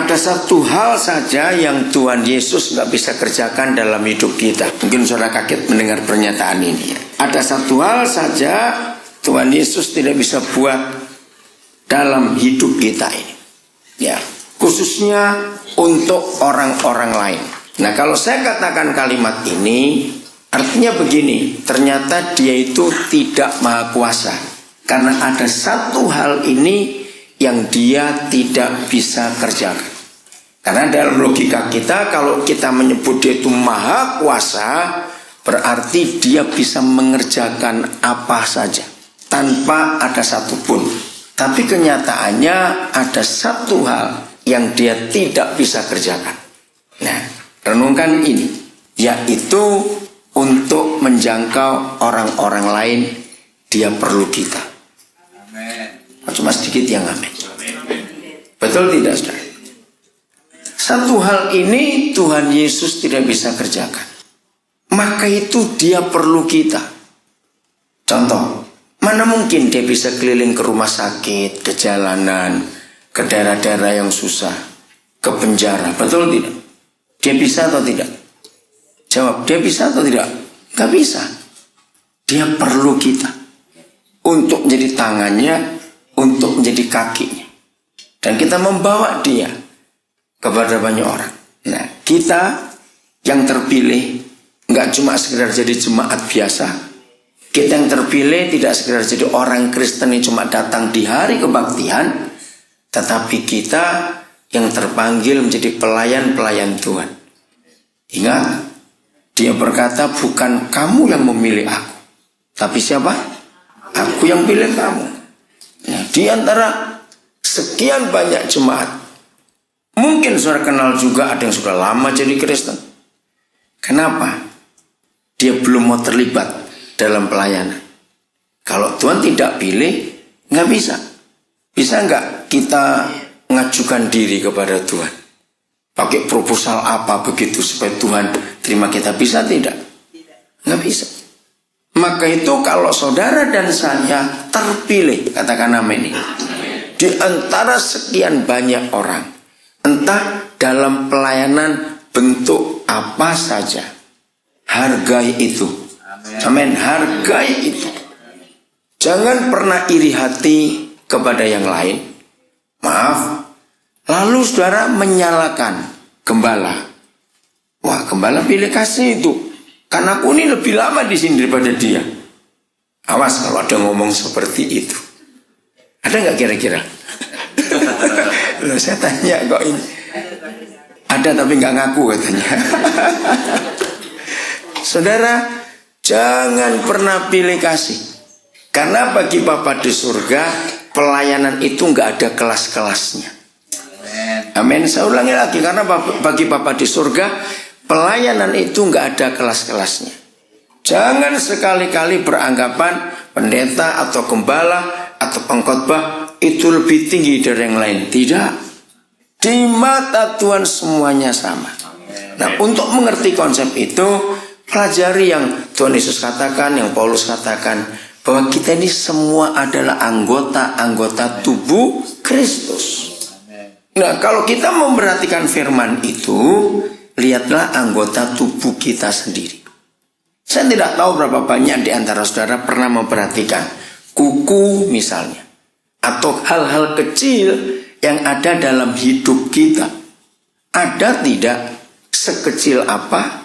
Ada satu hal saja yang Tuhan Yesus nggak bisa kerjakan dalam hidup kita. Mungkin saudara kaget mendengar pernyataan ini. Ada satu hal saja Tuhan Yesus tidak bisa buat dalam hidup kita ini. Ya, khususnya untuk orang-orang lain. Nah, kalau saya katakan kalimat ini, artinya begini, ternyata dia itu tidak maha kuasa. Karena ada satu hal ini yang dia tidak bisa kerjakan. Karena dalam logika kita, kalau kita menyebut dia itu maha kuasa, berarti dia bisa mengerjakan apa saja tanpa ada satupun. Tapi kenyataannya ada satu hal yang dia tidak bisa kerjakan. Nah, renungkan ini, yaitu untuk menjangkau orang-orang lain, dia perlu kita. Cuma sedikit yang amin. Betul tidak, saudara? Satu hal ini Tuhan Yesus tidak bisa kerjakan. Maka itu dia perlu kita. Contoh, mana mungkin dia bisa keliling ke rumah sakit, ke jalanan, ke daerah-daerah yang susah, ke penjara. Betul tidak? Dia bisa atau tidak? Jawab, dia bisa atau tidak? Gak bisa. Dia perlu kita untuk menjadi tangannya, untuk menjadi kakinya. Dan kita membawa dia kepada banyak orang. Nah, kita yang terpilih nggak cuma sekedar jadi jemaat biasa. Kita yang terpilih tidak sekedar jadi orang Kristen yang cuma datang di hari kebaktian, tetapi kita yang terpanggil menjadi pelayan-pelayan Tuhan. Ingat, dia berkata, bukan kamu yang memilih aku, tapi siapa? Aku yang pilih kamu. Nah, di antara sekian banyak jemaat, mungkin saudara kenal juga ada yang sudah lama jadi Kristen. Kenapa? Dia belum mau terlibat dalam pelayanan. Kalau Tuhan tidak pilih, nggak bisa. Bisa nggak kita mengajukan diri kepada Tuhan? Pakai proposal apa begitu supaya Tuhan terima kita? Bisa tidak? Nggak bisa. Maka itu kalau saudara dan saya terpilih, katakan amin, di antara sekian banyak orang, entah dalam pelayanan bentuk apa saja, hargai itu. Amin, hargai itu. Jangan pernah iri hati kepada yang lain. Maaf, lalu saudara menyalahkan gembala. Wah, gembala pilih kasih itu, karena aku ini lebih lama di sini daripada dia. Awas kalau ada ngomong seperti itu. Ada nggak kira-kira? Loh, saya tanya kok ini. Ada tapi nggak ngaku katanya. Saudara, jangan pernah pilih kasih. Karena bagi Bapa di surga, pelayanan itu nggak ada kelas-kelasnya. Amin. Saya ulangi lagi, karena bagi Bapa di surga, pelayanan itu nggak ada kelas-kelasnya. Jangan sekali-kali beranggapan pendeta atau gembala atau pengkhotbah itu lebih tinggi dari yang lain. Tidak. Di mata Tuhan semuanya sama. Nah, untuk mengerti konsep itu, pelajari yang Tuhan Yesus katakan, yang Paulus katakan, bahwa kita ini semua adalah anggota-anggota tubuh Kristus. Nah, kalau kita memperhatikan firman itu, lihatlah anggota tubuh kita sendiri. Saya tidak tahu berapa banyak di antara saudara pernah memperhatikan kuku misalnya, atau hal-hal kecil yang ada dalam hidup kita. Ada tidak sekecil apa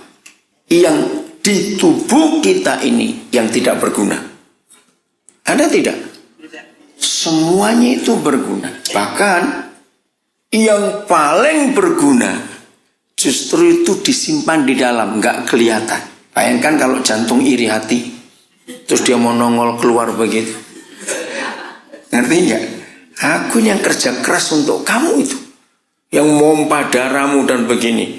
yang di tubuh kita ini yang tidak berguna? Ada tidak? Semuanya itu berguna. Bahkan yang paling berguna justru itu disimpan di dalam, nggak kelihatan. Bayangkan kalau jantung iri hati, terus dia mau nongol keluar begitu. Ngerti nggak? Aku yang kerja keras untuk kamu itu, yang mompa darahmu dan begini.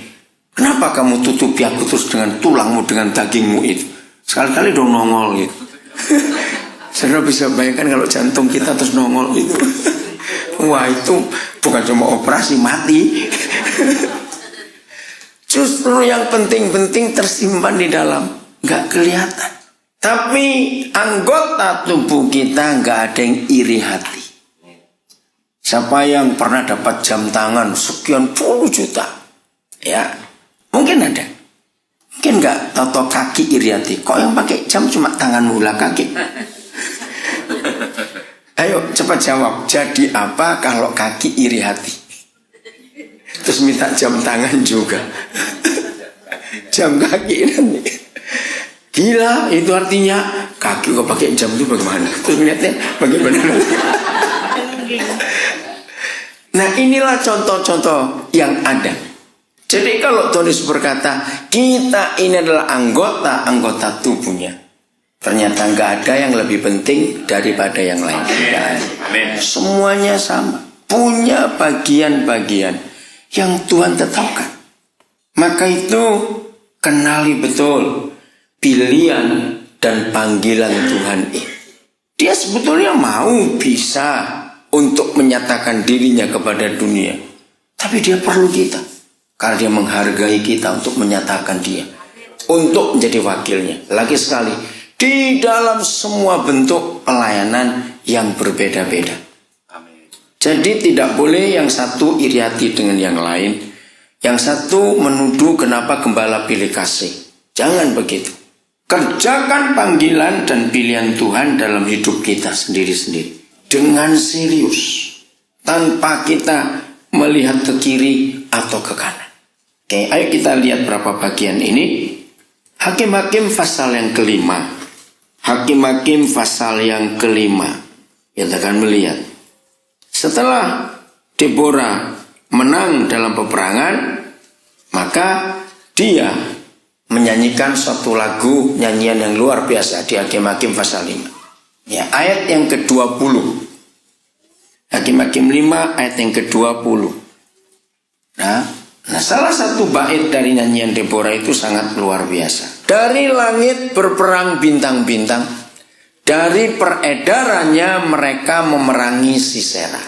Kenapa kamu tutupi aku terus dengan tulangmu, dengan dagingmu itu? Sekali-kali dong nongol gitu. Saudara bisa bayangkan kalau jantung kita terus nongol itu. Wah, itu bukan cuma operasi, mati. Justru yang penting-penting tersimpan di dalam, nggak kelihatan. Tapi anggota tubuh kita nggak ada yang iri hati. Siapa yang pernah dapat jam tangan sekian puluh juta? Ya, mungkin ada. Mungkin enggak, tato kaki iri hati. Kok yang pakai jam cuma tangan mula kaki? Ayo cepat jawab. Jadi apa kalau kaki iri hati? Terus minta jam tangan juga. Jam kaki nanti. Gila, itu artinya kaki kok pakai jam itu bagaimana? Terus melihatnya bagaimana? Nah, inilah contoh-contoh yang ada. Jadi kalau Tuhan Yesus berkata, kita ini adalah anggota tubuhnya. Ternyata nggak ada yang lebih penting daripada yang lain. Amen. Semuanya sama. Punya bagian-bagian yang Tuhan tetapkan. Maka itu kenali betul pilihan dan panggilan Tuhan ini. Dia sebetulnya mau bisa untuk menyatakan dirinya kepada dunia. Tapi dia perlu kita. Karena dia menghargai kita untuk menyatakan dia. Untuk menjadi wakilnya. Lagi sekali, di dalam semua bentuk pelayanan yang berbeda-beda. Jadi tidak boleh yang satu iri hati dengan yang lain. Yang satu menuduh kenapa gembala pilih kasih. Jangan begitu. Kerjakan panggilan dan pilihan Tuhan dalam hidup kita sendiri-sendiri. Dengan serius. Tanpa kita melihat ke kiri atau ke kanan. Oke, ayo kita lihat berapa bagian ini. Hakim-hakim pasal yang kelima. Hakim-hakim pasal yang kelima. Kita akan melihat. Setelah Deborah menang dalam peperangan, maka dia menyanyikan suatu lagu nyanyian yang luar biasa di Hakim-hakim pasal 5. Ya, ayat yang ke-20. Hakim-hakim 5 ayat yang ke-20. Nah, salah satu bait dari nyanyian Deborah itu sangat luar biasa. Dari langit berperang bintang-bintang, dari peredarannya mereka memerangi Sisera.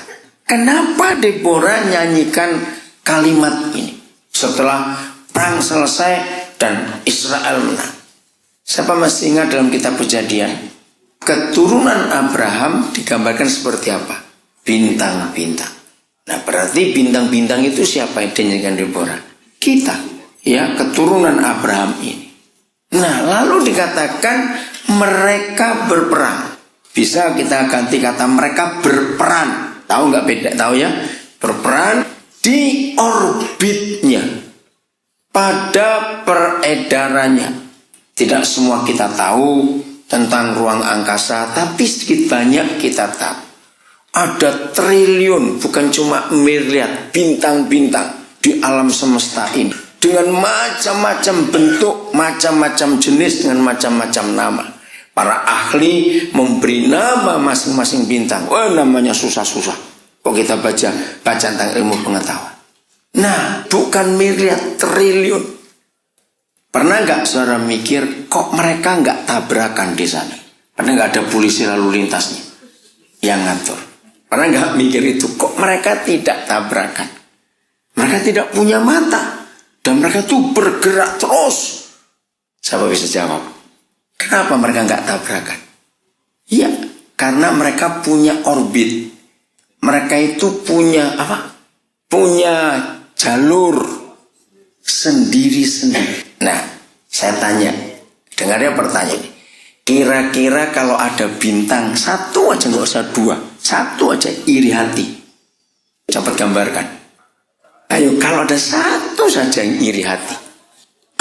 Kenapa Deborah nyanyikan kalimat ini? Setelah perang selesai dan Israel menang. Siapa masih ingat dalam kitab Kejadian? Keturunan Abraham digambarkan seperti apa? Bintang-bintang. Nah, berarti bintang-bintang itu siapa yang dinyanyikan Deborah? Kita, ya, keturunan Abraham ini. Nah, lalu dikatakan mereka berperang. Bisa kita ganti kata mereka berperan. Tahu nggak beda? Tahu ya? Berperan di orbitnya, pada peredarannya. Tidak semua kita tahu tentang ruang angkasa, tapi sedikit banyak kita tahu. Ada triliun, bukan cuma miliar bintang-bintang di alam semesta ini. Dengan macam-macam bentuk, macam-macam jenis, dengan macam-macam nama. Para ahli memberi nama masing-masing bintang. Wah, namanya susah-susah. Kok kita baca tentang ilmu pengetahuan. Nah, bukan miliar, triliun. Pernah nggak saudara mikir, kok mereka nggak tabrakan di sana? Pernah nggak ada polisi lalu lintasnya yang ngatur? Pernah nggak mikir itu, kok mereka tidak tabrakan? Mereka tidak punya mata. Dan mereka tuh bergerak terus. Siapa bisa jawab? Kenapa mereka nggak tabrakan? Iya, karena mereka punya orbit. Mereka itu punya apa? Punya jalur sendiri-sendiri. Nah, saya tanya, dengarnya pertanyaan. Kira-kira kalau ada bintang satu aja, nggak usah dua, satu aja iri hati. Cepat gambarkan. Ayo, kalau ada satu saja yang iri hati,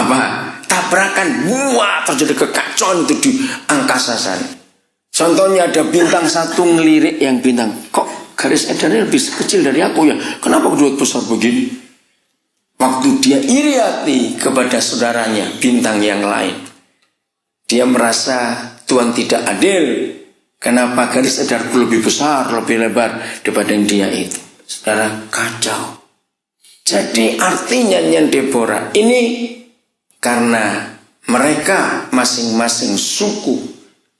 apa? Tabrakan, wah, terjadi kekacauan itu di angkasa sana. Contohnya ada bintang satu ngelirik yang bintang, kok garis edarnya lebih kecil dari aku ya? Kenapa kedua besar begini? Waktu dia iri hati kepada saudaranya, bintang yang lain, dia merasa Tuhan tidak adil. Kenapa garis edarku lebih besar, lebih lebar daripada yang dia itu? Saudara, kacau. Jadi artinya nyanyian Deborah ini karena mereka masing-masing suku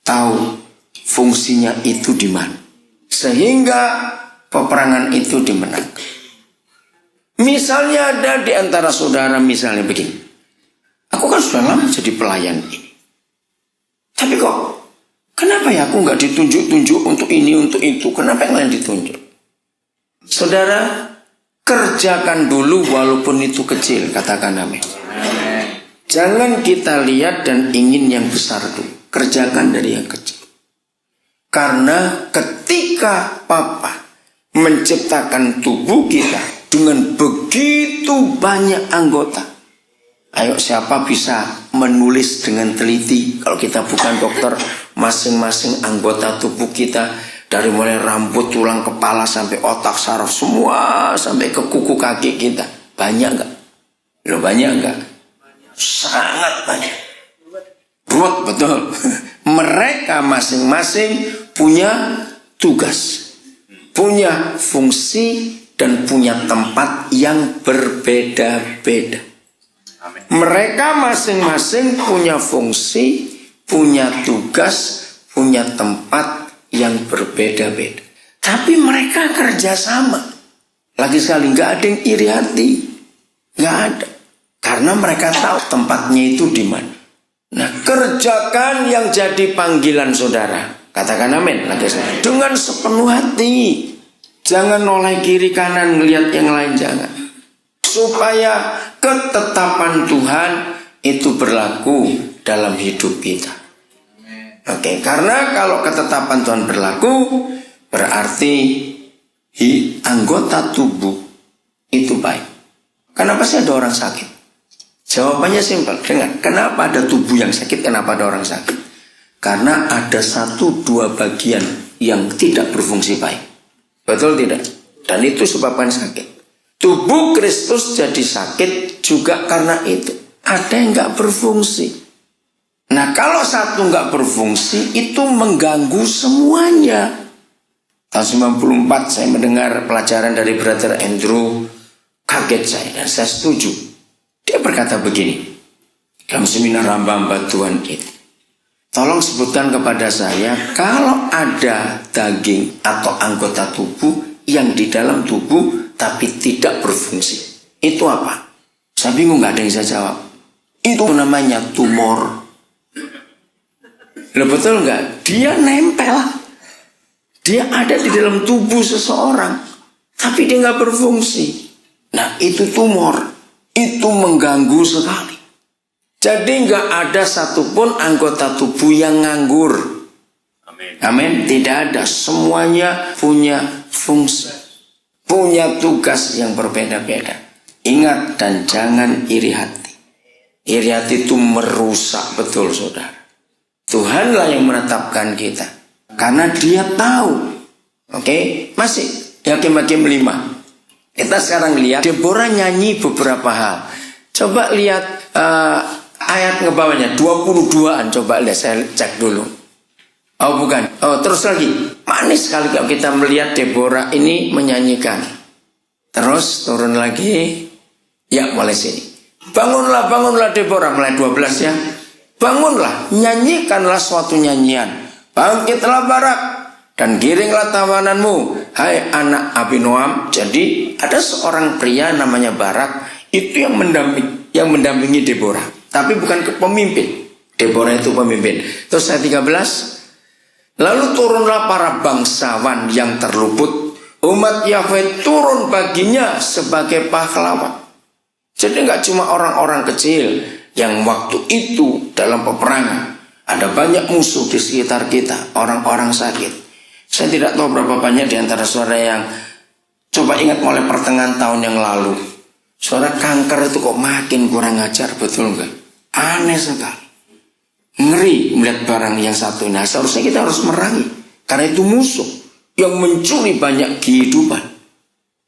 tahu fungsinya itu di mana, sehingga peperangan itu dimenangkan. Misalnya ada di antara saudara misalnya begini, aku kan sudah lama jadi pelayan ini, tapi kok kenapa ya aku nggak ditunjuk-tunjuk untuk ini, untuk itu? Kenapa yang lain ditunjuk? Saudara, kerjakan dulu walaupun itu kecil, katakan amin. Jangan kita lihat dan ingin yang besar dulu. Kerjakan dari yang kecil. Karena ketika Papa menciptakan tubuh kita dengan begitu banyak anggota. Ayo, siapa bisa menulis dengan teliti? Kalau kita bukan dokter, masing-masing anggota tubuh kita, dari mulai rambut, tulang kepala, sampai otak, saraf, semua sampai ke kuku kaki kita. Banyak enggak? Loh, banyak enggak? Sangat banyak. Ruwet, betul. Mereka masing-masing punya tugas, punya fungsi, dan punya tempat yang berbeda-beda. Mereka masing-masing punya fungsi, punya tugas, punya tempat yang berbeda-beda. Tapi mereka kerjasama. Lagi sekali, nggak ada yang iri hati. Nggak ada. Karena mereka tahu tempatnya itu di mana. Nah, kerjakan yang jadi panggilan saudara. Katakan amin. Lagi sekali. Dengan sepenuh hati. Jangan noleh kiri kanan ngelihat yang lain, jangan. Supaya ketetapan Tuhan itu berlaku dalam hidup kita. Oke, karena kalau ketetapan Tuhan berlaku, berarti anggota tubuh itu baik. Kenapa sih ada orang sakit? Jawabannya simpel. Dengar, kenapa ada tubuh yang sakit? Kenapa ada orang sakit? Karena ada 1-2 bagian yang tidak berfungsi baik. Betul tidak? Dan itu sebabkan sakit. Tubuh Kristus jadi sakit juga karena itu. Ada yang nggak berfungsi. Nah, kalau satu nggak berfungsi, itu mengganggu semuanya. Tahun 94 saya mendengar pelajaran dari Brother Andrew. Kaget saya dan saya setuju. Dia berkata begini dalam seminar hamba-hamba Tuhan itu. Tolong sebutkan kepada saya, kalau ada daging atau anggota tubuh yang di dalam tubuh tapi tidak berfungsi, itu apa? Saya bingung, gak ada yang saya jawab. Itu namanya tumor. Loh, betul gak? Dia nempel. Dia ada di dalam tubuh seseorang, tapi dia gak berfungsi. Nah, itu tumor. Itu mengganggu sekali. Jadi gak ada satupun anggota tubuh yang nganggur. Amin. Tidak ada. Semuanya punya fungsi, punya tugas yang berbeda-beda. Ingat dan jangan iri hati. Iri hati itu merusak, betul saudara. Tuhanlah yang menetapkan kita. Karena dia tahu. Oke, masih Hakim-Hakim 5. Kita sekarang lihat Deborah nyanyi beberapa hal. Coba lihat ayat ngebawahnya 22an. Coba lihat, saya cek dulu. Oh bukan. Oh, terus lagi. Manis sekali kalau kita melihat Deborah ini menyanyikan. Terus turun lagi. Ya, mulai sini. Bangunlah, bangunlah Deborah. Mulai 12 ya. Bangunlah, nyanyikanlah suatu nyanyian. Bangkitlah Barak dan giringlah tawananmu, hai anak Abinoam. Jadi ada seorang pria namanya Barak. Itu yang mendampingi Deborah. Tapi bukan pemimpin. Deborah itu pemimpin. Terus ayat 13. Lalu turunlah para bangsawan yang terluput. Umat Yahweh turun baginya sebagai pahlawan. Jadi nggak cuma orang-orang kecil yang waktu itu dalam peperangan. Ada banyak musuh di sekitar kita. Orang-orang sakit. Saya tidak tahu berapa banyak di antara saudara yang coba ingat mulai pertengahan tahun yang lalu. Saudara, kanker itu kok makin kurang ajar, betul nggak? Aneh sekali. Ngeri melihat barang yang satu. Nah, seharusnya kita harus merangi. Karena itu musuh yang mencuri banyak kehidupan.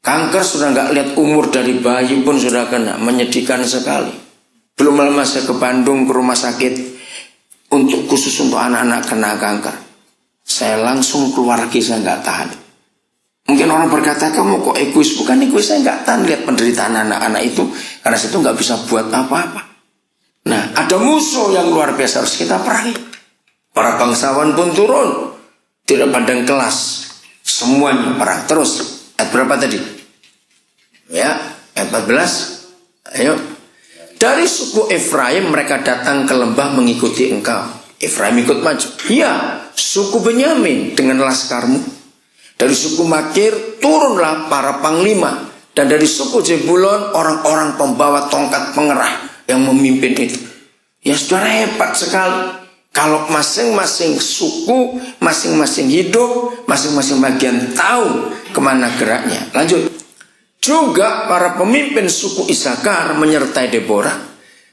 Kanker sudah nggak lihat umur, dari bayi pun sudah kena. Menyedihkan sekali. Belum lama saya ke Bandung, ke rumah sakit khusus untuk anak-anak kena kanker. Saya langsung keluar lagi, saya nggak tahan. Mungkin orang berkata, kamu kok egois? Bukan egois, saya nggak tahan lihat penderitaan anak-anak itu. Karena saya itu nggak bisa buat apa-apa. Nah, ada musuh yang luar biasa harus kita perangi. Para bangsawan pun turun. Tidak pandang kelas. Semuanya perang. Terus, ayat berapa tadi? Ya, ayat 14. Ayo. Dari suku Efraim mereka datang ke lembah mengikuti engkau. Efraim ikut maju. Ya, suku Benyamin dengan laskarmu. Dari suku Makir turunlah para panglima. Dan dari suku Zebulon orang-orang pembawa tongkat pengerah yang memimpin itu. Ya saudara, hebat sekali. Kalau masing-masing suku, masing-masing hidup, masing-masing bagian tahu kemana geraknya. Lanjut. Juga para pemimpin suku Isakar menyertai Deborah.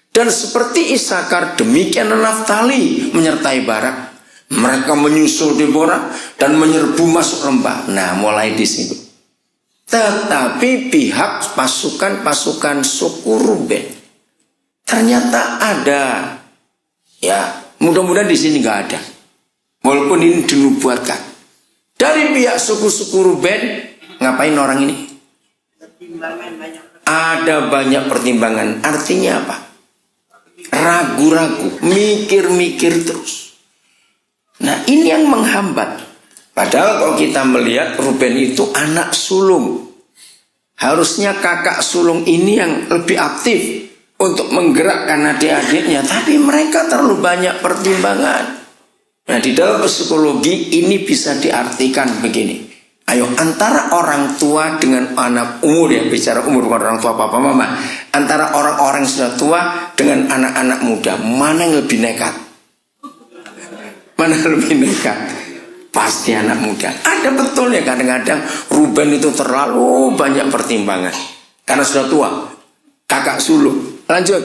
Dan seperti Isakar, demikian Naftali menyertai Barak. Mereka menyusul Deborah dan menyerbu masuk lembah. Nah, mulai di sini. Tetapi pihak pasukan suku Ruben ternyata ada. Ya, mudah-mudahan di sini nggak ada. Walaupun ini dinubuatkan. Dari pihak suku-suku Ruben, ngapain orang ini? Ada banyak pertimbangan. Artinya apa? Ragu-ragu, mikir-mikir terus. Nah, ini yang menghambat. Padahal kalau kita melihat Ruben itu anak sulung. Harusnya kakak sulung ini yang lebih aktif untuk menggerakkan adik-adiknya. Tapi mereka terlalu banyak pertimbangan. Nah, di dalam psikologi ini bisa diartikan begini. Ayo, antara orang tua dengan anak umur, ya bicara umur bukan orang tua papa mama. Antara orang-orang yang sudah tua dengan anak-anak muda, mana yang lebih nekat? Mana yang lebih nekat? Pasti anak muda. Ada betul ya, kadang-kadang Ruben itu terlalu banyak pertimbangan karena sudah tua, kakak sulung. Lanjut.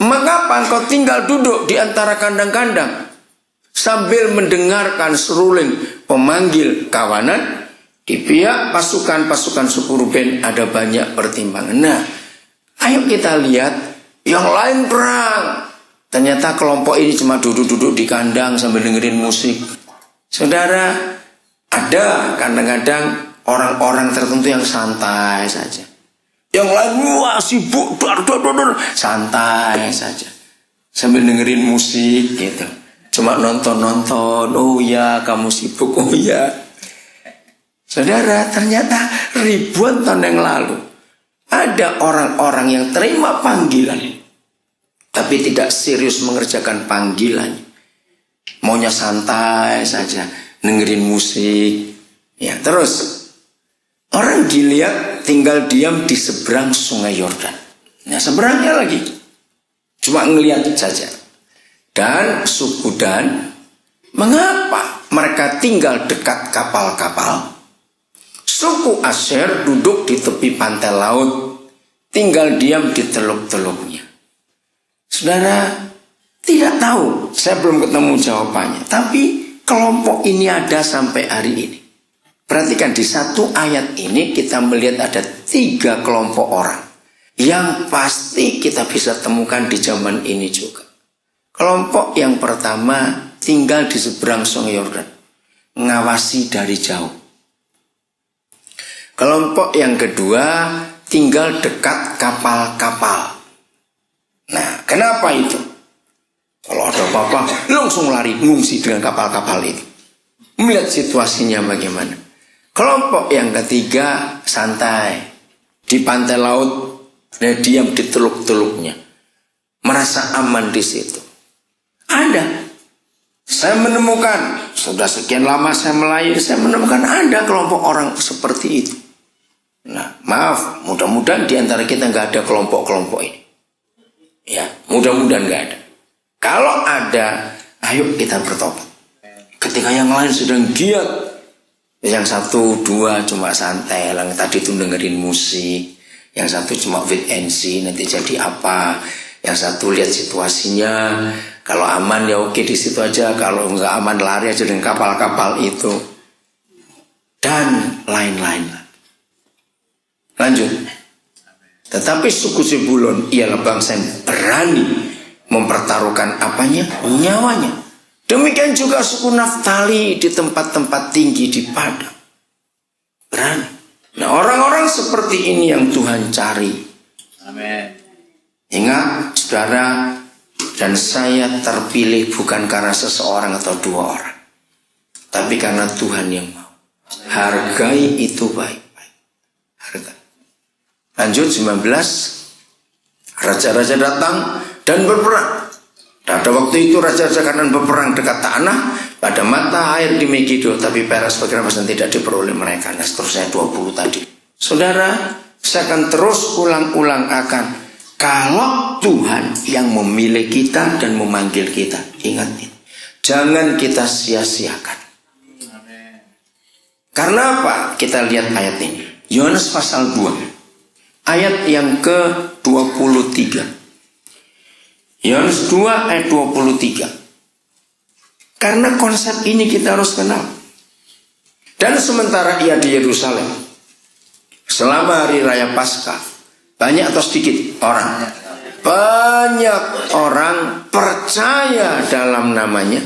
Mengapa engkau tinggal duduk di antara kandang-kandang sambil mendengarkan seruling pemanggil kawanan? Di pihak pasukan suku Ruben ada banyak pertimbangan. Nah, ayo kita lihat yang lain perang. Ternyata kelompok ini cuma duduk-duduk di kandang sambil dengerin musik. Saudara, ada kadang-kadang orang-orang tertentu yang santai saja. Yang lain wah sibuk, santai saja. Sambil dengerin musik gitu. Cuma nonton-nonton, oh ya kamu sibuk, oh ya. Saudara, ternyata ribuan tahun yang lalu ada orang-orang yang terima panggilan tapi tidak serius mengerjakan panggilannya. Maunya santai saja, dengerin musik. Ya, terus orang dilihat tinggal diam di seberang sungai Yordan. Nah, seberangnya lagi cuma ngelihat saja. Dan suku Dan, mengapa mereka tinggal dekat kapal-kapal? Suku Asher duduk di tepi pantai laut, tinggal diam di teluk-teluknya. Saudara, tidak tahu, saya belum ketemu jawabannya. Tapi kelompok ini ada sampai hari ini. Perhatikan di satu ayat ini kita melihat ada 3 kelompok orang yang pasti kita bisa temukan di zaman ini juga. Kelompok yang pertama tinggal di seberang sungai Yordan, ngawasi dari jauh. Kelompok yang kedua tinggal dekat kapal-kapal. Nah, kenapa itu? Kalau ada apa-apa, langsung lari ngungsi dengan kapal-kapal itu. Melihat situasinya bagaimana. Kelompok yang ketiga santai di pantai laut dan diam di teluk-teluknya, merasa aman di situ. Ada. Saya menemukan, sudah sekian lama saya melayani, saya menemukan ada kelompok orang seperti itu. Nah, maaf, mudah-mudahan di antara kita nggak ada kelompok-kelompok ini. Ya, mudah-mudahan nggak ada. Kalau ada, ayo kita bertobat. Ketika yang lain sedang giat, yang 1, 2 cuma santai, yang tadi itu dengerin musik, yang satu cuma wait and see, nanti jadi apa, yang satu lihat situasinya, kalau aman ya oke di situ aja, kalau nggak aman lari aja dengan kapal-kapal itu, dan lain-lain. Lanjut. Tetapi suku Zebulon ialah bangsa yang berani mempertaruhkan apanya? Nyawanya. Demikian juga suku Naftali di tempat-tempat tinggi di padang. Berani. Nah, orang-orang seperti ini yang Tuhan cari. Amin. Ingat, saudara dan saya terpilih bukan karena seseorang atau 2 orang, tapi karena Tuhan yang mau. Hargai itu baik-baik. Hargai. Lanjut 19. Raja-raja datang dan berperang. Pada waktu itu raja-raja Kanaan berperang dekat tanah Pada mata air di Megiddo, tapi perak sebagai rampasan tidak diperoleh mereka. Nah seterusnya 20 tadi. Saudara, saya akan terus ulang-ulang akan kalau Tuhan yang memilih kita dan memanggil kita. Ingat ini. Jangan kita sia-siakan. Karena apa? Kita lihat ayat ini. Yohanes pasal 2. Ayat yang ke-23. Yohanes 2 ayat 23. Karena konsep ini kita harus kenal. Dan sementara ia di Yerusalem, selama hari raya Paskah, banyak atau sedikit orang? Banyak orang percaya dalam namanya.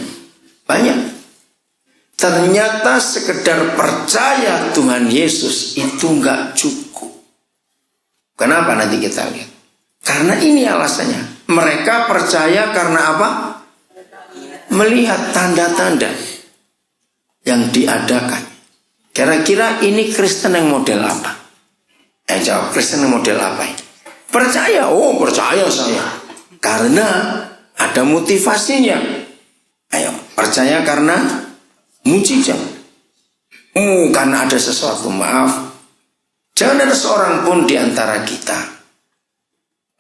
Banyak. Ternyata sekedar percaya Tuhan Yesus itu enggak cukup. Kenapa nanti kita lihat? Karena ini alasannya. Mereka percaya karena apa? Melihat tanda-tanda yang diadakan. Kira-kira ini Kristen yang model apa? Jawab, Kristen yang model apa ini? Percaya, percaya saya. Karena ada motivasinya. Ayo, percaya karena mujizat. Karena ada sesuatu, maaf. Jangan ada seorang pun di antara kita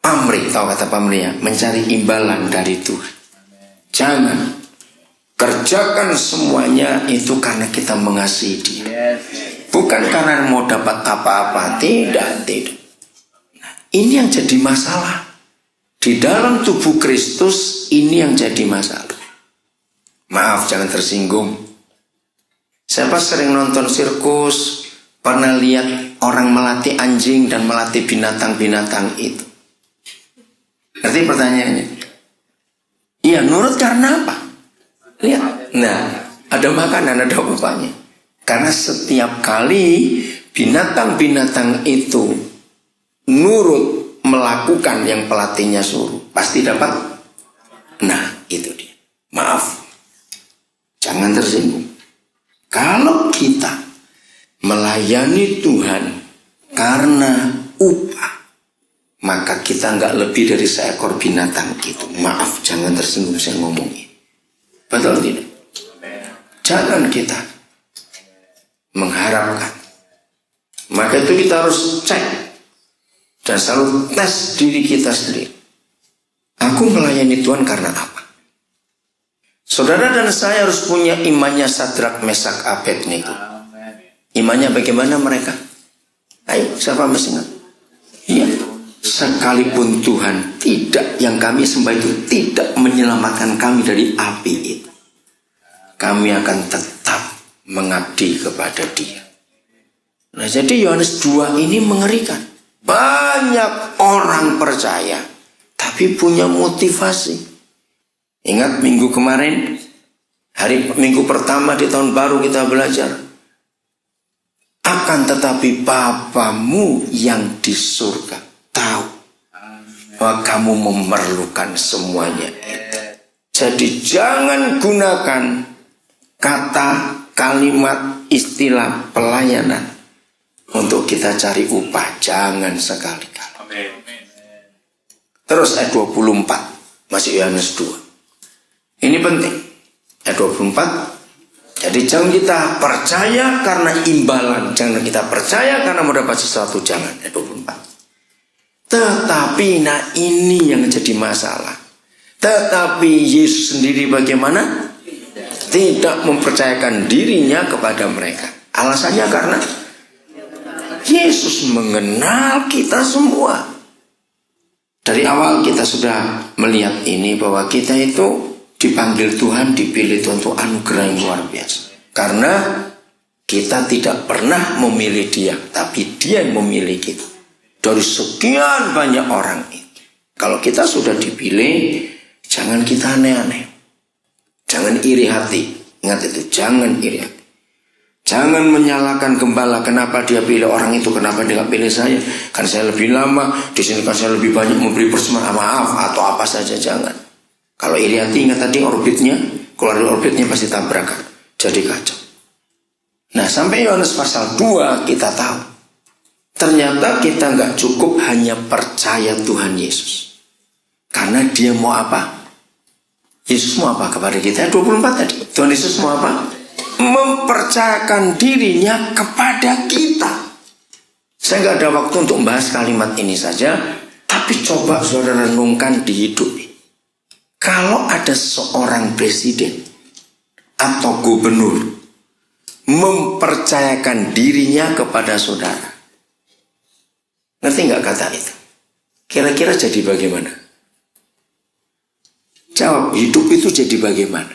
pamrih, tahu kata pamrih ya, mencari imbalan dari Tuhan. Jangan. Kerjakan semuanya itu karena kita mengasihi Dia. Bukan karena mau dapat apa-apa. Tidak. Nah, ini yang jadi masalah. Di dalam tubuh Kristus ini yang jadi masalah. Maaf, jangan tersinggung. Siapa sering nonton sirkus, pernah lihat orang melatih anjing dan melatih binatang-binatang itu? Ngerti pertanyaannya? Iya, nurut karena apa? Lihat, nah ada makanan, ada upahnya. Karena setiap kali binatang-binatang itu nurut melakukan yang pelatihnya suruh, pasti dapat. Nah itu dia. Maaf, jangan tersinggung. Kalau kita melayani Tuhan karena upah, maka kita nggak lebih dari seekor binatang itu. Maaf, jangan tersinggung saya ngomongin. Betul tidak? Jangan kita mengharapkan. Maka itu kita harus cek dan selalu tes diri kita sendiri. Aku melayani Tuhan karena apa? Saudara dan saya harus punya imannya Sadrak, Mesak, Abednego. Imannya bagaimana mereka? Ayo, siapa masih ingat? Iya. Sekalipun Tuhan tidak, yang kami sembah itu tidak menyelamatkan kami dari api itu, kami akan tetap mengabdi kepada Dia. Nah, jadi Yohanes 2 ini mengerikan. Banyak orang percaya, tapi punya motivasi. Ingat minggu kemarin, minggu pertama di tahun baru kita belajar. Akan tetapi Bapamu yang di surga tahu bahwa kamu memerlukan semuanya. Jadi jangan gunakan kata, kalimat, istilah pelayanan untuk kita cari upah. Jangan sekali-kali. Terus ayat 24, masih Yohanes 2. Ini penting. Ayat 24. Jadi jangan kita percaya karena imbalan. Jangan kita percaya karena mau dapat sesuatu. Jangan. Ayat 24. Tetapi nah ini yang jadi masalah. Tetapi Yesus sendiri bagaimana? Tidak mempercayakan dirinya kepada mereka. Alasannya karena Yesus mengenal kita semua. Dari awal kita sudah melihat ini bahwa kita itu dipanggil Tuhan, dipilih Tuhan untuk anugerah yang luar biasa. Karena kita tidak pernah memilih Dia, tapi Dia yang memilih kita. Dari sekian banyak orang itu. Kalau kita sudah dipilih, jangan kita aneh-aneh. Jangan iri hati. Ingat itu, jangan iri hati. Jangan menyalahkan gembala. Kenapa dia pilih orang itu, kenapa dia nggak pilih saya? Kan saya lebih lama, di sini kan saya lebih banyak memberi persembahan. Maaf, atau apa saja, jangan. Kalau iri hati, ingat tadi orbitnya. Kalau dari orbitnya pasti tabrakan. Jadi kacau. Nah, sampai Yohanes pasal 2 kita tahu. Ternyata kita nggak cukup hanya percaya Tuhan Yesus. Karena Dia mau apa? Yesus mau apa kepada kita? 24 tadi. Tuhan Yesus mau apa? Mempercayakan dirinya kepada kita. Saya nggak ada waktu untuk membahas kalimat ini saja, tapi coba saudara renungkan di hidup. Kalau ada seorang presiden atau gubernur mempercayakan dirinya kepada saudara, ngerti nggak kata itu? Kira-kira jadi bagaimana? Jawab, hidup itu jadi bagaimana?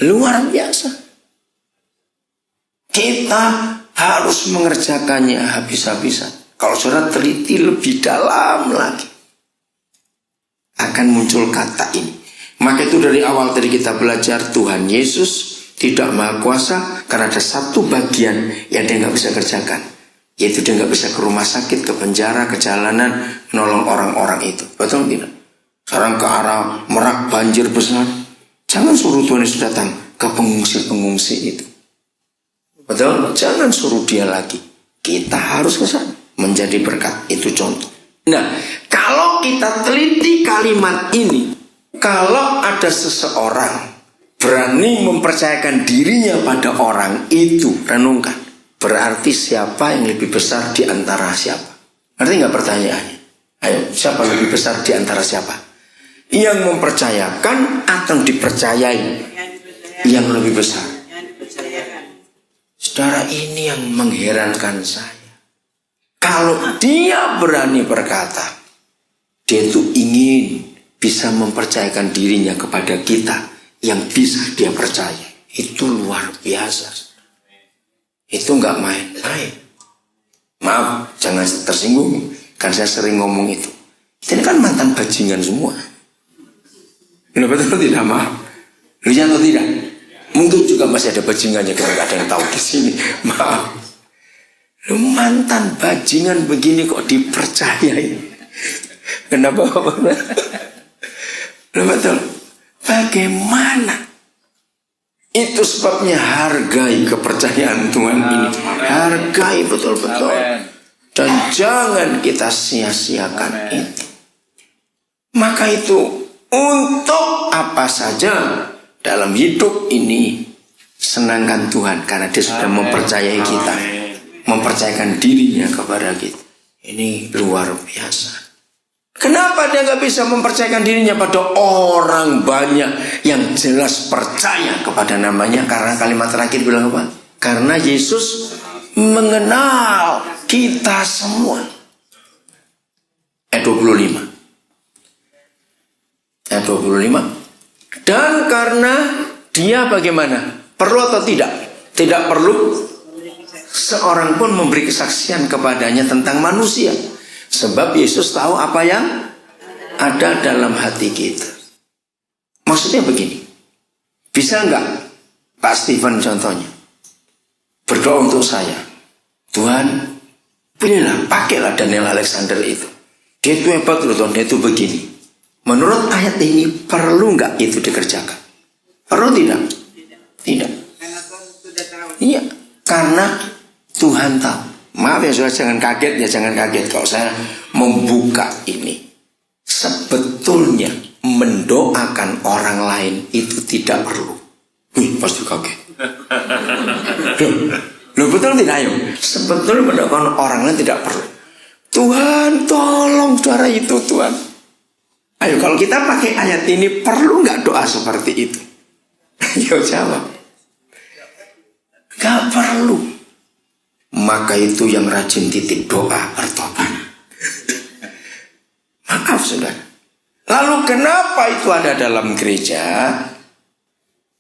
Luar biasa. Kita harus mengerjakannya habis-habisan. Kalau saudara teliti lebih dalam lagi, akan muncul kata ini. Maka itu dari awal tadi kita belajar Tuhan Yesus tidak maha kuasa karena ada satu bagian yang dia nggak bisa kerjakan, yaitu dia nggak bisa ke rumah sakit, ke penjara, ke jalanan, menolong orang-orang itu. Betul tidak? Sekarang ke arah Merak banjir besar, jangan suruh Tuhan Yesus datang ke pengungsi-pengungsi itu. Betul? Jangan suruh dia lagi. Kita harus ke sana menjadi berkat. Itu contoh. Nah, kalau kita teliti kalimat ini, kalau ada seseorang berani mempercayakan dirinya pada orang itu, renungkan. Berarti siapa yang lebih besar di antara siapa? Ngerti nggak pertanyaannya? Ayo, siapa lebih besar di antara siapa? Yang mempercayakan atau dipercayai? Yang lebih besar. Saudara, ini yang mengherankan saya. Kalau dia berani berkata, dia itu ingin bisa mempercayakan dirinya kepada kita yang bisa dia percaya. Itu luar biasa. Itu nggak main-main. Maaf, jangan tersinggung. Kan saya sering ngomong itu. Ini kan mantan bajingan semua. Kenapa tidak maaf? Lu atau tidak? Mungkin juga masih ada bajingannya, kita nggak ada yang tahu di sini. Maaf. Lu mantan bajingan begini kok dipercayai? Kenapa? Betul. Bagaimana? Itu sebabnya hargai kepercayaan Tuhan ini. Hargai betul-betul. Dan jangan kita sia-siakan itu. Maka itu untuk apa saja dalam hidup ini, senangkan Tuhan karena dia sudah mempercayai kita, mempercayakan dirinya kepada kita. Ini luar biasa. Kenapa dia nggak bisa mempercayakan dirinya pada orang banyak yang jelas percaya kepada namanya? Karena kalimat terakhir bilang apa? Karena Yesus mengenal kita semua. Ayat 25. Ayat 25. Dan karena dia bagaimana? Perlu atau tidak? Tidak perlu seorang pun memberi kesaksian kepadanya tentang manusia. Sebab Yesus tahu apa yang ada dalam hati kita. Maksudnya begini. Bisa enggak Pak Stephen contohnya berdoa untuk saya? Tuhan, pilihlah, pakailah Daniel Alexander itu. Dia itu hebat loh Tuhan, dia itu begini. Menurut ayat ini perlu nggak itu dikerjakan? Perlu tidak? Tidak. Karena Tuhan sudah tahu. Iya, karena Tuhan tahu. Maaf ya saudara, jangan kaget ya, jangan kaget kalau saya membuka ini. Sebetulnya mendoakan orang lain itu tidak perlu. Wih, pasti kaget. Loh betul tidak? Ayo, sebetulnya mendoakan orang lain tidak perlu. Tuhan tolong saudara itu Tuhan. Ayo kalau kita pakai ayat ini, perlu nggak doa seperti itu? Ayo jawab. Nggak perlu. Maka itu yang rajin titip doa bertobat. Maaf saudara. Lalu kenapa itu ada dalam gereja?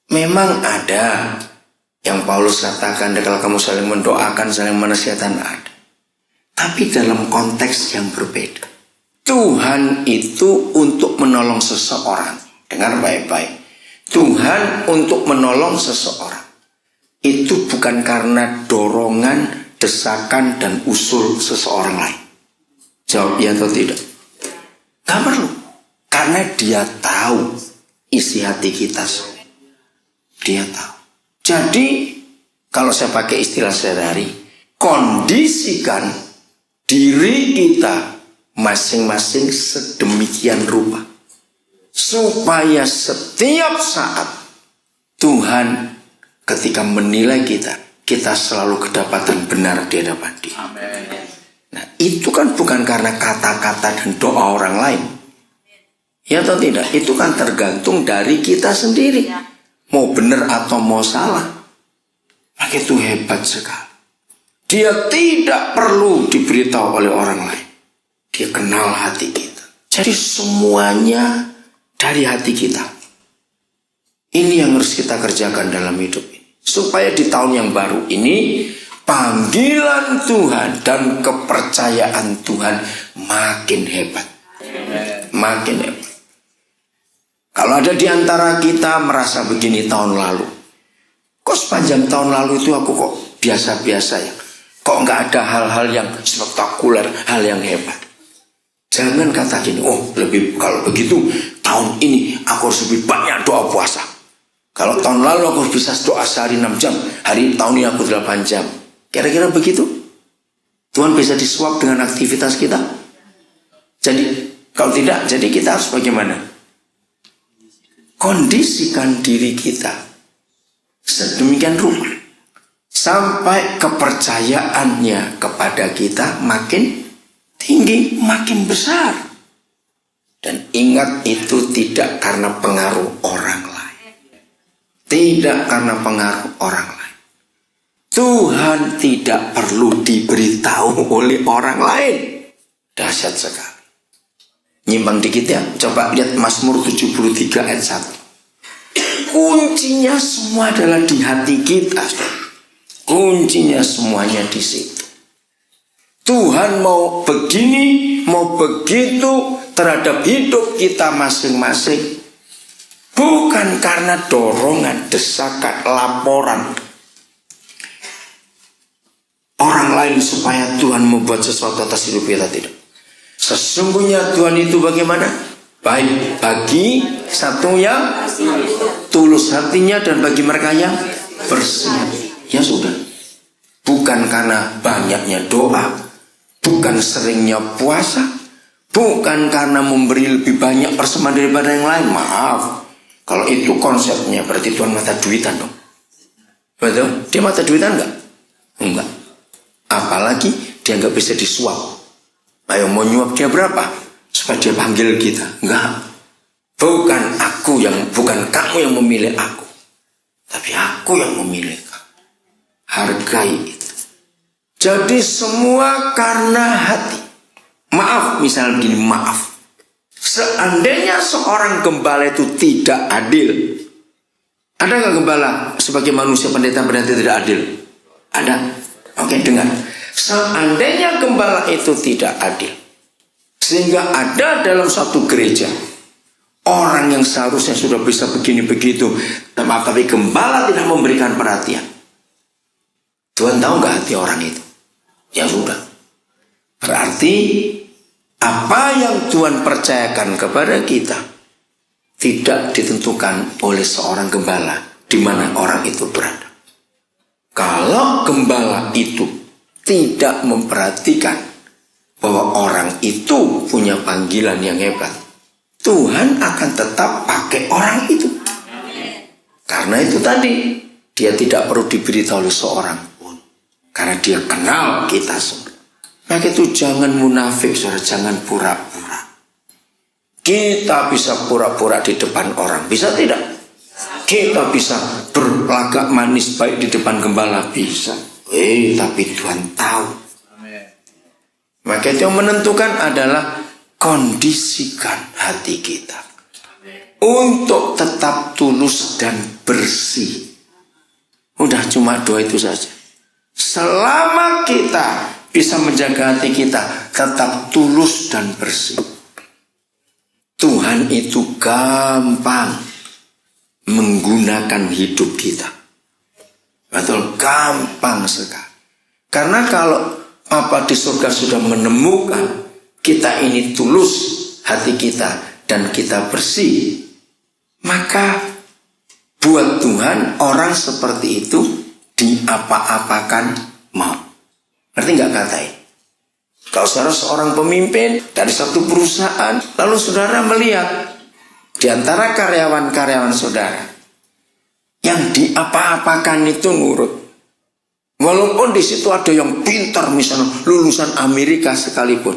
Memang ada yang Paulus katakan, kalau kamu saling mendoakan, saling menasihatkan, ada. Tapi dalam konteks yang berbeda. Tuhan itu untuk menolong seseorang. Dengar baik-baik. Tuhan untuk menolong seseorang. Itu bukan karena dorongan, desakan, dan usul seseorang lain. Jawab ya atau tidak? Gak perlu. Karena dia tahu isi hati kita semua. Dia tahu. Jadi, kalau saya pakai istilah sehari-hari, kondisikan diri kita masing-masing sedemikian rupa supaya setiap saat Tuhan ketika menilai kita selalu kedapatan benar di hadapan Dia. Nah, itu kan bukan karena kata-kata dan doa orang lain. Ya atau tidak? Itu kan tergantung dari kita sendiri. Mau benar atau mau salah. Maka itu hebat sekali. Dia tidak perlu diberitahu oleh orang lain. Dia kenal hati kita. Jadi semuanya dari hati kita. Ini yang harus kita kerjakan dalam hidup ini. Supaya di tahun yang baru ini, panggilan Tuhan dan kepercayaan Tuhan makin hebat. Makin hebat. Kalau ada di antara kita merasa begini tahun lalu, kok sepanjang tahun lalu itu aku kok biasa-biasa ya, kok nggak ada hal-hal yang spektakuler, hal yang hebat. Jangan kata gini, kalau begitu tahun ini aku harus lebih banyak doa puasa. Kalau tahun lalu aku bisa doa sehari 6 jam, tahun ini aku 8 jam. Kira-kira begitu? Tuhan bisa disuap dengan aktivitas kita? Jadi kalau tidak, jadi kita harus bagaimana? Kondisikan diri kita sedemikian rupa sampai kepercayaannya kepada kita makin tinggi, makin besar. Dan ingat, itu tidak karena pengaruh orang lain. Tidak karena pengaruh orang lain. Tuhan tidak perlu diberitahu oleh orang lain. Dahsyat sekali. Nyimpang dikit ya, coba lihat Mazmur 73 ayat 1. Kuncinya semua adalah di hati kita. Kuncinya semuanya di situ. Tuhan mau begini, mau begitu terhadap hidup kita masing-masing. Bukan karena dorongan, desakan, laporan orang lain supaya Tuhan membuat sesuatu atas hidup kita, tidak. Sesungguhnya Tuhan itu bagaimana? Baik bagi satu yang tulus hatinya dan bagi mereka yang bersih. Ya sudah. Bukan karena banyaknya doa, bukan seringnya puasa, bukan karena memberi lebih banyak persembahan daripada yang lain. Maaf, kalau itu konsepnya berarti Tuhan mata duitan dong. Betul? Dia mata duitan enggak? Enggak. Apalagi dia enggak bisa disuap. Ayo mau nyuap dia berapa? Supaya dia panggil kita. Enggak. Bukan kamu yang memilih aku. Tapi aku yang memilih kamu. Hargai itu. Jadi semua karena hati. Maaf, misalnya begini, maaf. Seandainya seorang gembala itu tidak adil. Ada nggak gembala sebagai manusia pendeta-pendeta tidak adil? Ada. Oke, dengar. Seandainya gembala itu tidak adil, sehingga ada dalam satu gereja orang yang seharusnya sudah bisa begini begitu, tapi gembala tidak memberikan perhatian. Tuhan tahu nggak hati orang itu? Ya sudah. Berarti apa yang Tuhan percayakan kepada kita tidak ditentukan oleh seorang gembala di mana orang itu berada. Kalau gembala itu tidak memperhatikan bahwa orang itu punya panggilan yang hebat, Tuhan akan tetap pakai orang itu. Karena itu tadi, dia tidak perlu diberitahu oleh seorang pun. Karena dia kenal kita semua. Maka itu jangan munafik, saudara, jangan pura-pura. Kita bisa pura-pura di depan orang, bisa tidak? Kita bisa berlagak manis baik di depan gembala, bisa. Tapi Tuhan tahu. Maka itu yang menentukan adalah kondisikan hati kita untuk tetap tulus dan bersih. Udah cuma doa itu saja. Selama kita bisa menjaga hati kita tetap tulus dan bersih, Tuhan itu gampang menggunakan hidup kita. Betul, gampang sekali. Karena kalau Bapa di surga sudah menemukan kita ini tulus hati kita dan kita bersih, maka buat Tuhan orang seperti itu diapa-apakan mau. Ngerti nggak kata ini? Kalau saudara seorang pemimpin dari satu perusahaan, lalu saudara melihat Di antara karyawan-karyawan saudara yang diapa-apakan itu nurut. Walaupun di situ ada yang pintar, misalnya lulusan Amerika sekalipun.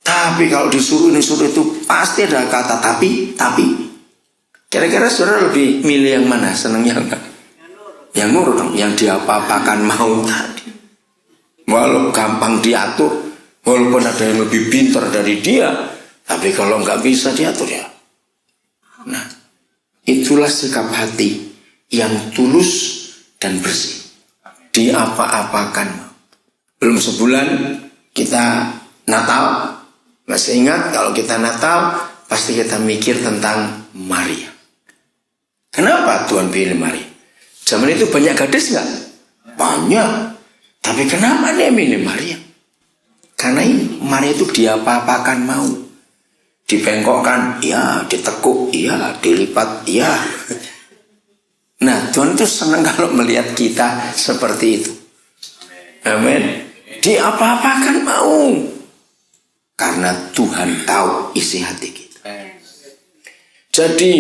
Tapi kalau disuruh ini suruh itu pasti ada kata tapi. Kira-kira saudara lebih milih yang mana? Senang yang enggak? Yang nurut dong, yang diapa-apakan mau tadi. Walau gampang diatur, walaupun ada yang lebih pintar dari dia, tapi kalau nggak bisa diatur ya. Nah, itulah sikap hati yang tulus dan bersih. Diapa-apakan. Belum sebulan kita Natal. Masih ingat kalau kita Natal pasti kita mikir tentang Maria. Kenapa Tuhan pilih Maria? Zaman itu banyak gadis nggak? Banyak. Tapi kenapa dia milih Maria? Karena ini Maria itu diapa-apakan mau. Dibengkokkan, ya. Ditekuk, ya. Dilipat, ya. Nah, Tuhan itu senang kalau melihat kita seperti itu. Amin. Diapa-apakan mau. Karena Tuhan tahu isi hati kita. Jadi,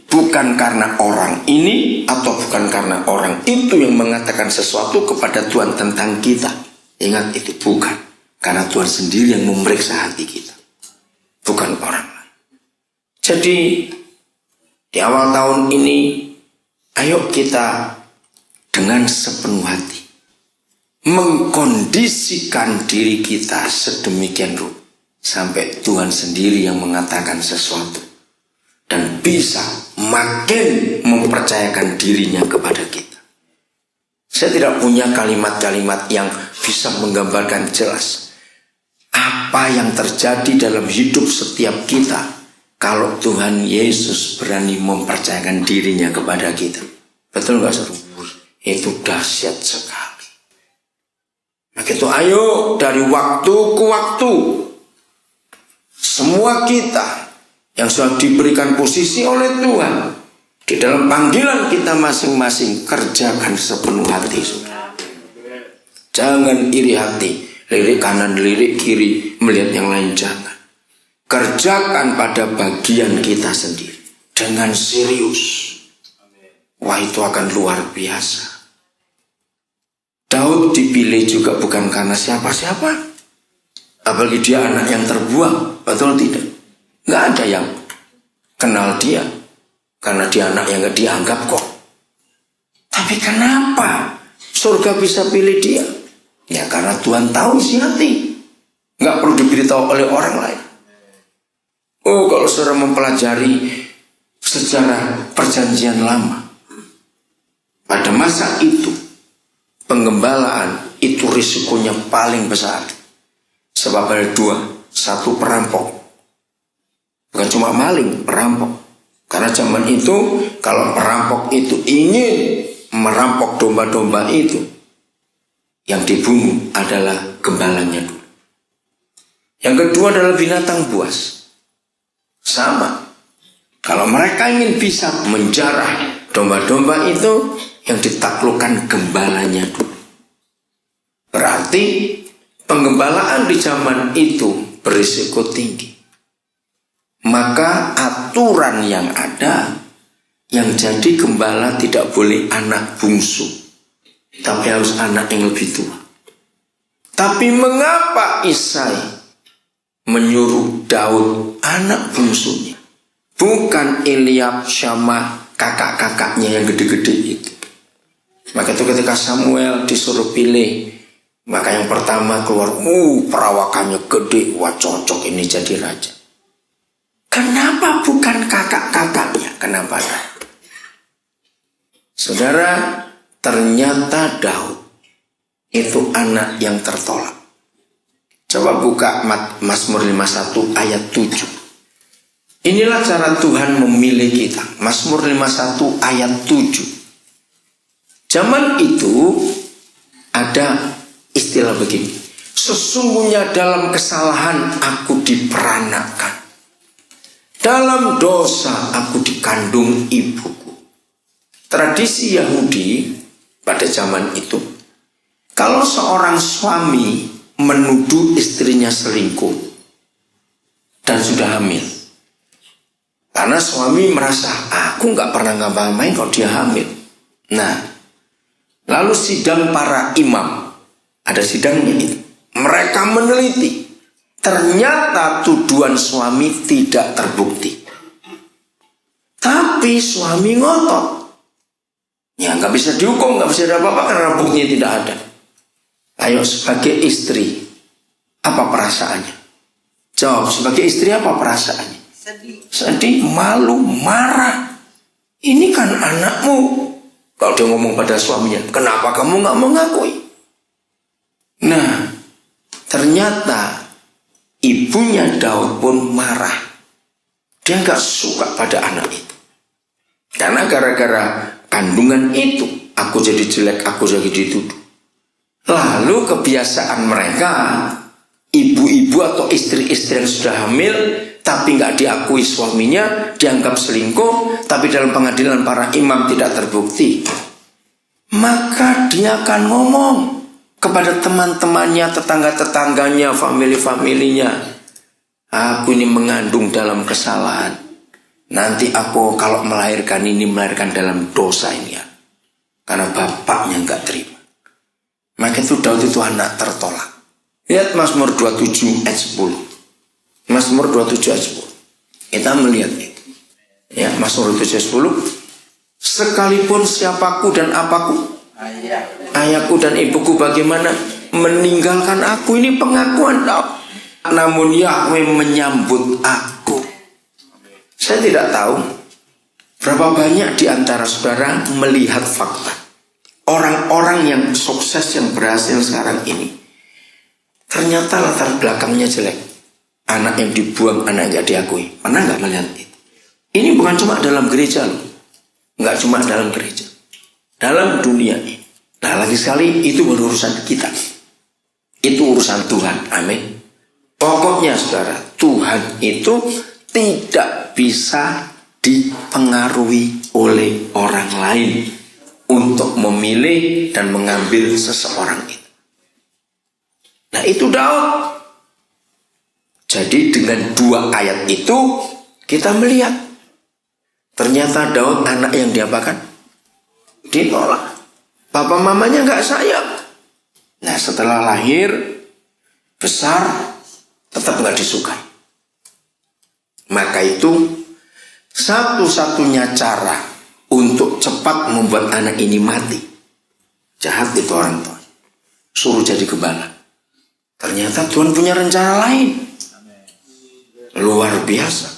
bukan karena orang ini atau bukan karena orang itu yang mengatakan sesuatu kepada Tuhan tentang kita. Ingat, itu bukan. Karena Tuhan sendiri yang memeriksa hati kita. Bukan orang lain. Jadi, di awal tahun ini, ayo kita dengan sepenuh hati mengkondisikan diri kita sedemikian rupa sampai Tuhan sendiri yang mengatakan sesuatu dan bisa makin mempercayakan dirinya kepada kita. Saya tidak punya kalimat-kalimat yang bisa menggambarkan jelas apa yang terjadi dalam hidup setiap kita kalau Tuhan Yesus berani mempercayakan dirinya kepada kita. Betul gak seru? Itu dahsyat sekali. Maka itu ayo dari waktu ke waktu. Semua kita yang sudah diberikan posisi oleh Tuhan. Di dalam panggilan kita masing-masing kerjakan sepenuh hati. Jangan iri hati. Lirik kanan, lirik kiri. Melihat yang lain jangan. Kerjakan pada bagian kita sendiri dengan serius. Wah, itu akan luar biasa. Daud dipilih juga bukan karena siapa-siapa. Apalagi dia anak yang terbuang. Betul tidak? Nggak ada yang kenal dia. Karena dia anak yang nggak dianggap kok. Tapi kenapa surga bisa pilih dia? Ya karena Tuhan tahu isi hati. Nggak perlu diberitahu oleh orang lain. Oh, kalau saudara mempelajari sejarah perjanjian lama, pada masa itu penggembalaan itu risikonya paling besar. Sebab ada dua, satu perampok, bukan cuma maling, perampok. Karena zaman itu kalau perampok itu ingin merampok domba-domba itu, yang dibunuh adalah gembalanya dulu. Yang kedua adalah binatang buas. Sama. Kalau mereka ingin bisa menjarah domba-domba itu, yang ditaklukkan gembalanya dulu. Berarti penggembalaan di zaman itu berisiko tinggi. Maka aturan yang ada, yang jadi gembala tidak boleh anak bungsu, tapi harus anak yang lebih tua. Tapi mengapa Isai menyuruh Daud anak bungsunya, bukan Eliab, Syama, kakak-kakaknya yang gede-gede itu? Maka itu ketika Samuel disuruh pilih, maka yang pertama keluar, perawakannya gede, wah cocok ini jadi raja. Kenapa bukan kakak-kakaknya? Kenapa? Saudara, ternyata Daud itu anak yang tertolak. Coba buka Mazmur 51 ayat 7. Inilah cara Tuhan memilih kita. Mazmur 51 ayat 7. Zaman itu ada istilah begini. Sesungguhnya dalam kesalahan aku diperanakan. Dalam dosa aku dikandung ibuku. Tradisi Yahudi pada zaman itu, kalau seorang suami menuduh istrinya selingkuh dan sudah hamil, Karena suami merasa, aku nggak pernah ngapa-ngapain kalau dia hamil. Nah, lalu sidang para imam, ada sidangnya itu. Mereka meneliti, ternyata tuduhan suami tidak terbukti. Tapi suami ngotot. Ya nggak bisa dihukum, nggak bisa ada apa-apa karena buktinya tidak ada. Ayo sebagai istri, apa perasaannya? Jawab, sebagai istri apa perasaannya? Sedih, malu, marah. Ini kan anakmu. Kalau dia ngomong pada suaminya, kenapa kamu nggak mengakui? Nah, ternyata ibunya Daud pun marah. Dia nggak suka pada anak itu. Karena gara-gara kandungan itu, aku jadi jelek, aku jadi dituduh. Lalu kebiasaan mereka, ibu-ibu atau istri-istri yang sudah hamil tapi nggak diakui suaminya, dianggap selingkuh, tapi dalam pengadilan para imam tidak terbukti, maka dia akan ngomong kepada teman-temannya, tetangga-tetangganya, famili-familinya, aku ini mengandung dalam kesalahan. Nanti aku kalau melahirkan ini melahirkan dalam dosa ini ya, karena bapaknya nggak terima. Maka itu Daud itu anak tertolak. Lihat Mazmur 27 ayat 10. Mazmur 27 ayat 10. Kita melihat itu. Ya, Mazmur 27 ayat 10. Sekalipun siapaku dan apaku, ayahku dan ibuku bagaimana meninggalkan aku, ini pengakuan Daud. Namun Yahweh menyambut aku. Saya tidak tahu berapa banyak di antara saudara melihat fakta. Orang-orang yang sukses, yang berhasil sekarang ini, ternyata latar belakangnya jelek. Anak yang dibuang, anak yang gak diakui. Pernah gak melihat itu? Ini bukan cuma dalam gereja loh. Gak cuma dalam gereja. Dalam dunia ini. Nah lagi sekali, itu bukan urusan kita. Itu urusan Tuhan. Amin. Pokoknya saudara, Tuhan itu tidak bisa dipengaruhi oleh orang lain untuk memilih dan mengambil seseorang itu. Nah itu Daud. Jadi dengan dua ayat itu kita melihat ternyata Daud anak yang diapakan? Ditolak. Papa mamanya gak sayang. Nah setelah lahir besar tetap gak disukai. Maka itu satu-satunya cara untuk cepat membuat anak ini mati. Jahat itu orang tua. Suruh jadi gembala. Ternyata Tuhan punya rencana lain. Luar biasa.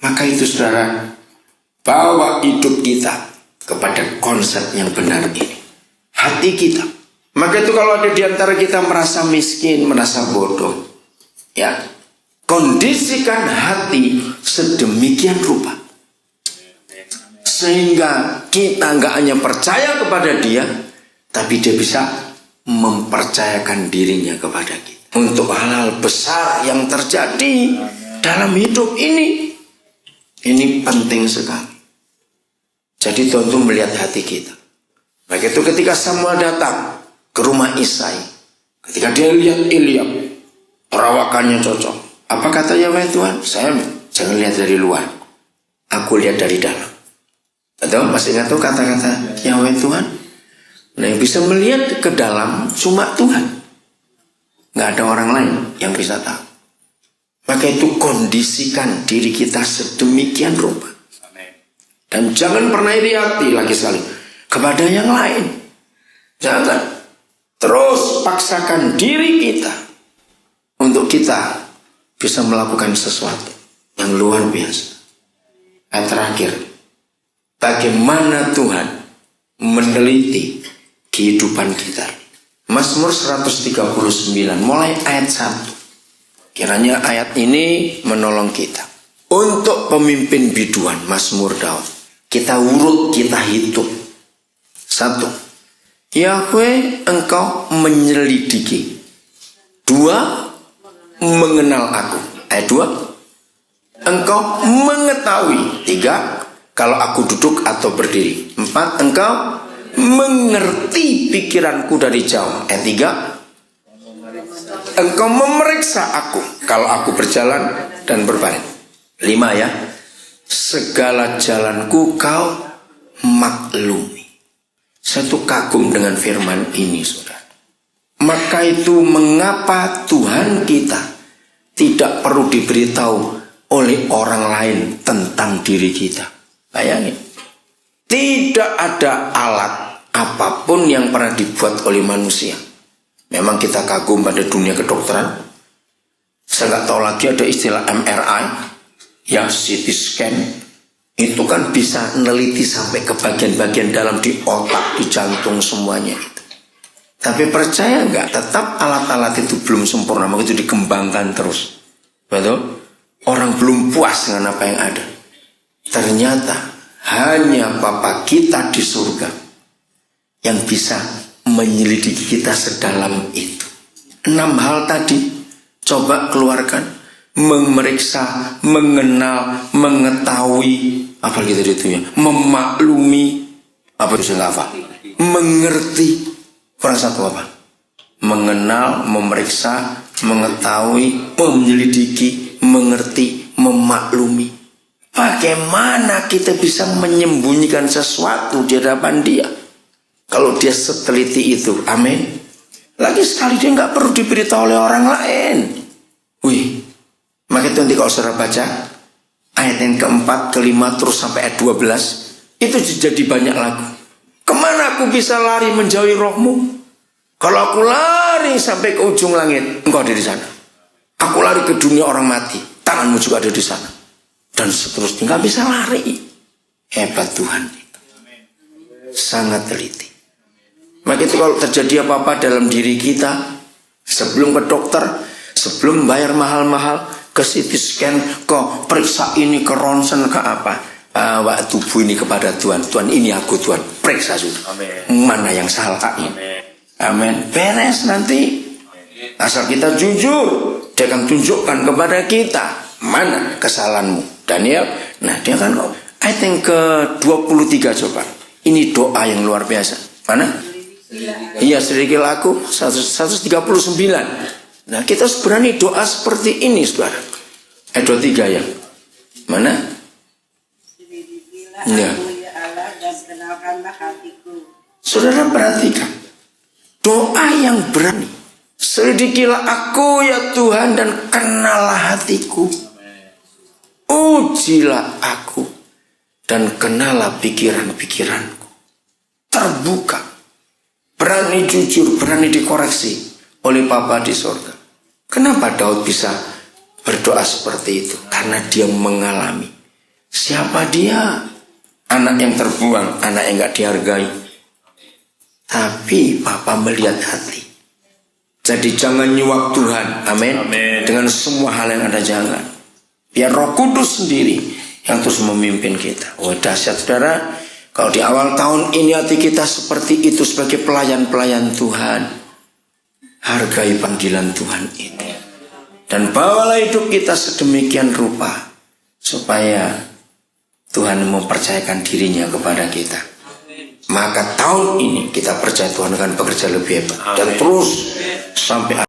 Maka itu saudara, bawa hidup kita kepada konsep yang benar ini. Hati kita. Maka itu kalau ada di antara kita merasa miskin, merasa bodoh, ya, kondisikan hati sedemikian rupa sehingga kita nggak hanya percaya kepada dia, tapi dia bisa mempercayakan dirinya kepada kita untuk hal-hal besar yang terjadi dalam hidup ini. Ini penting sekali. Jadi Tuhan itu melihat hati kita. Baik itu ketika Samuel datang ke rumah Isai, ketika dia lihat Eliab, perawakannya cocok. Apa kata Yahweh Tuhan? Saya jangan lihat dari luar, aku lihat dari dalam. Betul? Masih ingat tuh kata-kata Yahweh Tuhan? Nah yang bisa melihat ke dalam cuma Tuhan. Nggak ada orang lain yang bisa tahu. Maka itu kondisikan diri kita sedemikian rupa. Dan jangan pernah iri hati lagi sekali kepada yang lain. Jangan. Terus paksakan diri kita untuk kita bisa melakukan sesuatu yang luar biasa. Dan terakhir, bagaimana Tuhan meneliti kehidupan kita. Mazmur 139 mulai ayat 1. Kiranya ayat ini menolong kita. Untuk pemimpin biduan Mazmur Daud, kita urut, kita hitung. 1. Yahweh engkau menyelidiki. 2. Mengenal aku. Ayat 2. Engkau mengetahui. 3. Kalau aku duduk atau berdiri. 4. Engkau mengerti pikiranku dari jauh. Ayat 3. Engkau memeriksa aku kalau aku berjalan dan berbaring. 5 ya. segala jalanku kau maklumi. Saya tuh kagum dengan firman ini, saudara. Maka itu mengapa Tuhan kita tidak perlu diberitahu oleh orang lain tentang diri kita. Bayangin, tidak ada alat apapun yang pernah dibuat oleh manusia. Memang kita kagum pada dunia kedokteran. Saya nggak tahu lagi ada istilah MRI, ya CT scan. Itu kan bisa neliti sampai ke bagian-bagian dalam di otak, di jantung, semuanya itu. Tapi percaya nggak, tetap alat-alat itu belum sempurna, maka itu dikembangkan terus. Betul? Orang belum puas dengan apa yang ada. Ternyata hanya Bapa kita di surga yang bisa menyelidiki kita sedalam itu. 6 hal tadi coba keluarkan. Memeriksa, mengenal, mengetahui, apa gitu itu ya, memaklumi, apa itu saya apa? Mengerti. Kurang satu apa? Mengenal, memeriksa, mengetahui, menyelidiki, mengerti, memaklumi. Bagaimana kita bisa menyembunyikan sesuatu di hadapan Dia? Kalau Dia seteliti itu, amin. Lagi sekali Dia nggak perlu diberitahu oleh orang lain. Wih. Maka itu nanti kalau saudara baca ayat yang keempat, kelima, terus sampai ayat 12, itu jadi banyak lagu. Kemana aku bisa lari menjauhi rohmu? Kalau aku lari sampai ke ujung langit, engkau ada di sana. Aku lari ke dunia orang mati, tanganmu juga ada di sana. Dan seterusnya, nggak bisa lari. Hebat Tuhan itu. Sangat teliti. Maka itu kalau terjadi apa-apa dalam diri kita, sebelum ke dokter, sebelum bayar mahal-mahal, ke CT scan, ke periksa ini, ke ronsen, ke apa, bawa tubuh ini kepada Tuhan. Tuhan, ini aku Tuhan, periksa sudah. Mana yang salah ini? Amin. Beres nanti. Asal kita jujur, Dia akan tunjukkan kepada kita mana kesalahanmu. Daniel, nah dia kan ayat yang ke-23 coba. Ini doa yang luar biasa. Mana? Iya, sedikit aku 139. Nah, kita berani doa seperti ini, saudara. Ayat 23 ya. Mana? Ya. Saudara perhatikan. Doa yang berani. Selidikilah aku ya Tuhan dan kenalah hatiku. Ujilah aku dan kenalah pikiran-pikiranku. Terbuka. Berani jujur, berani dikoreksi oleh Bapa di surga. Kenapa Daud bisa berdoa seperti itu? Karena dia mengalami. Siapa dia? Anak yang terbuang, anak yang gak dihargai. Tapi Bapa melihat hati. Jadi jangan nyuap Tuhan, amin. Dengan semua hal yang ada, jangan. Biar Roh Kudus sendiri yang terus memimpin kita. Oh dahsyat saudara. Kalau di awal tahun ini hati kita seperti itu sebagai pelayan-pelayan Tuhan. Hargai panggilan Tuhan ini. Dan bawalah hidup kita sedemikian rupa. Supaya Tuhan mempercayakan dirinya kepada kita. Maka tahun ini kita percaya Tuhan akan bekerja lebih hebat. Dan terus sampai